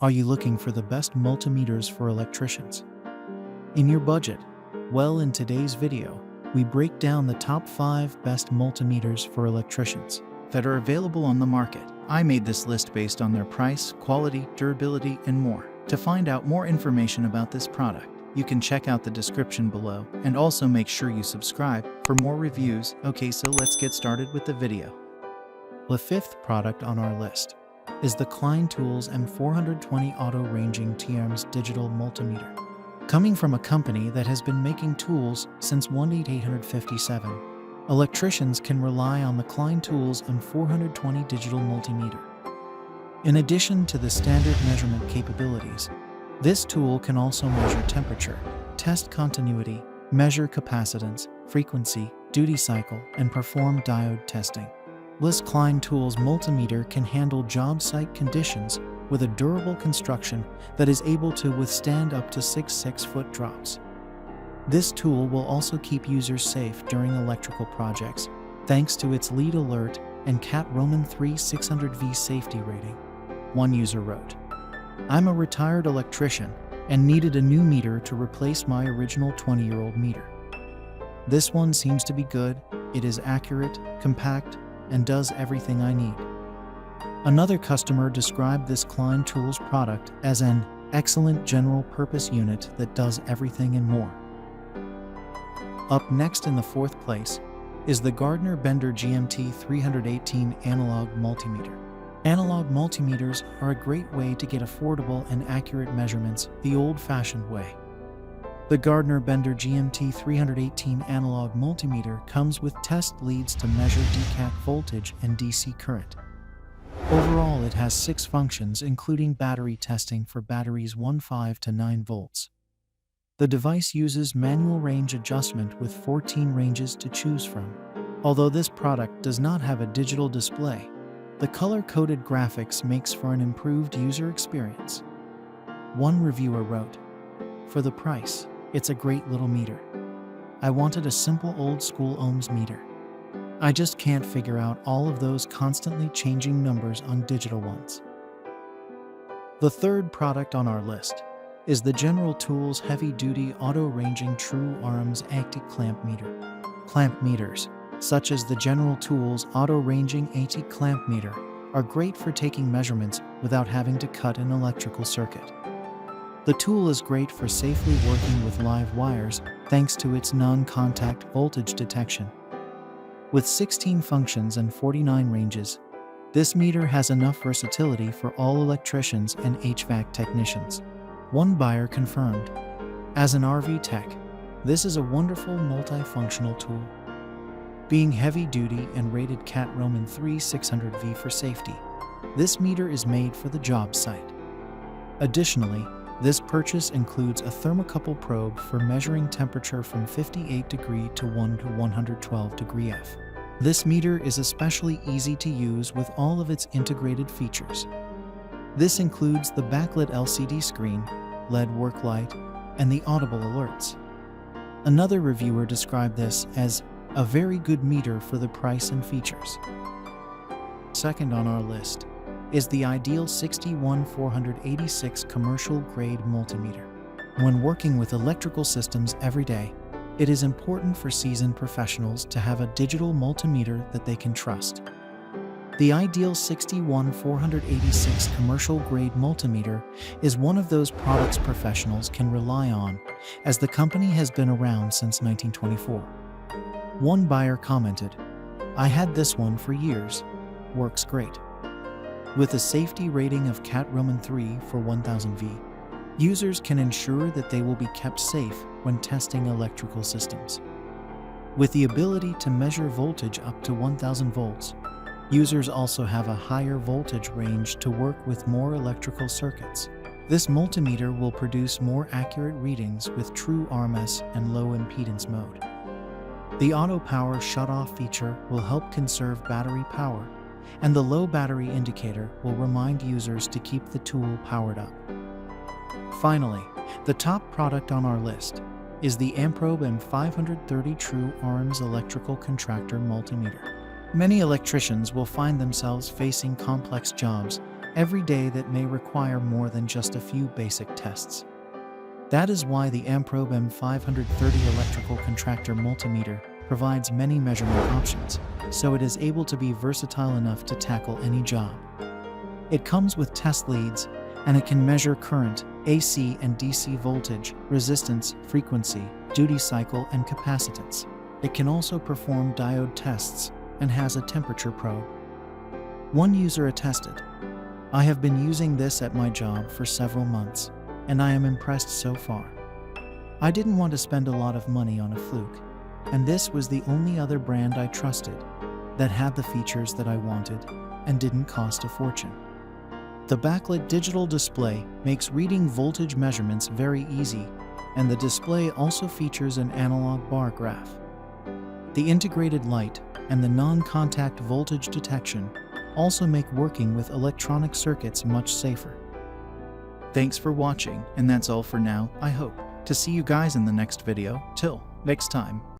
Are you looking for the best multimeters for electricians? In your budget? Well, in today's video, we break down the top 5 best multimeters for electricians that are available on the market. I made this list based on their price, quality, durability, and more. To find out more information about this product, you can check out the description below and also make sure you subscribe for more reviews. Okay, so let's get started with the video. The 5th product on our list is the Klein Tools M420 auto-ranging TRMS digital multimeter. Coming from a company that has been making tools since 1857, electricians can rely on the Klein Tools M420 digital multimeter. In addition to the standard measurement capabilities, this tool can also measure temperature, test continuity, measure capacitance, frequency, duty cycle, and perform diode testing. This Klein Tools multimeter can handle job site conditions with a durable construction that is able to withstand up to 6 drops. This tool will also keep users safe during electrical projects, thanks to its lead alert and CAT Roman 3 600V safety rating. One user wrote, "I'm a retired electrician and needed a new meter to replace my original 20-year-old meter. This one seems to be good, it is accurate, compact, and does everything I need." Another customer described this Klein Tools product as an excellent general-purpose unit that does everything and more. Up next in the 4th place is the Gardner Bender GMT 318 analog multimeter. Analog multimeters are a great way to get affordable and accurate measurements the old-fashioned way. The Gardner Bender GMT 318 analog multimeter comes with test leads to measure DC voltage and DC current. Overall, it has 6 functions, including battery testing for batteries 15 to 9 volts. The device uses manual range adjustment with 14 ranges to choose from. Although this product does not have a digital display, the color-coded graphics makes for an improved user experience. One reviewer wrote, "For the price, it's a great little meter. I wanted a simple old-school ohms meter. I just can't figure out all of those constantly changing numbers on digital ones." The 3rd product on our list is the General Tools heavy-duty auto-ranging True-RMS anti-clamp meter. Clamp meters, such as the General Tools auto-ranging anti-clamp meter, are great for taking measurements without having to cut an electrical circuit. The tool is great for safely working with live wires thanks to its non-contact voltage detection. With 16 functions and 49 ranges, this meter has enough versatility for all electricians and HVAC technicians. One buyer confirmed, "As an RV tech, this is a wonderful multifunctional tool. Being heavy-duty and rated CAT Roman 3 600V for safety, this meter is made for the job site." Additionally, this purchase includes a thermocouple probe for measuring temperature from 58° to 112° F. This meter is especially easy to use with all of its integrated features. This includes the backlit LCD screen, LED work light, and the audible alerts. Another reviewer described this as a very good meter for the price and features. Second on our list is the Ideal 61486 commercial-grade multimeter. When working with electrical systems every day, it is important for seasoned professionals to have a digital multimeter that they can trust. The Ideal 61486 commercial-grade multimeter is one of those products professionals can rely on, as the company has been around since 1924. One buyer commented, "I had this one for years. Works great." With a safety rating of CAT Roman 3 for 1000V, users can ensure that they will be kept safe when testing electrical systems. With the ability to measure voltage up to 1000 volts, users also have a higher voltage range to work with more electrical circuits. This multimeter will produce more accurate readings with True-RMS and low impedance mode. The auto power shutoff feature will help conserve battery power, and the low battery indicator will remind users to keep the tool powered up. Finally, the top product on our list is the Amprobe M530 True-RMS electrical contractor multimeter. Many electricians will find themselves facing complex jobs every day that may require more than just a few basic tests. That is why the Amprobe M530 electrical contractor multimeter provides many measurement options, so it is able to be versatile enough to tackle any job. It comes with test leads, and it can measure current, AC and DC voltage, resistance, frequency, duty cycle, and capacitance. It can also perform diode tests and has a temperature probe. One user attested, "I have been using this at my job for several months, and I am impressed so far. I didn't want to spend a lot of money on a fluke, and this was the only other brand I trusted that had the features that I wanted and didn't cost a fortune." The backlit digital display makes reading voltage measurements very easy, and the display also features an analog bar graph. The integrated light and the non-contact voltage detection also make working with electronic circuits much safer. Thanks for watching, and that's all for now. I hope to see you guys in the next video. Till next time.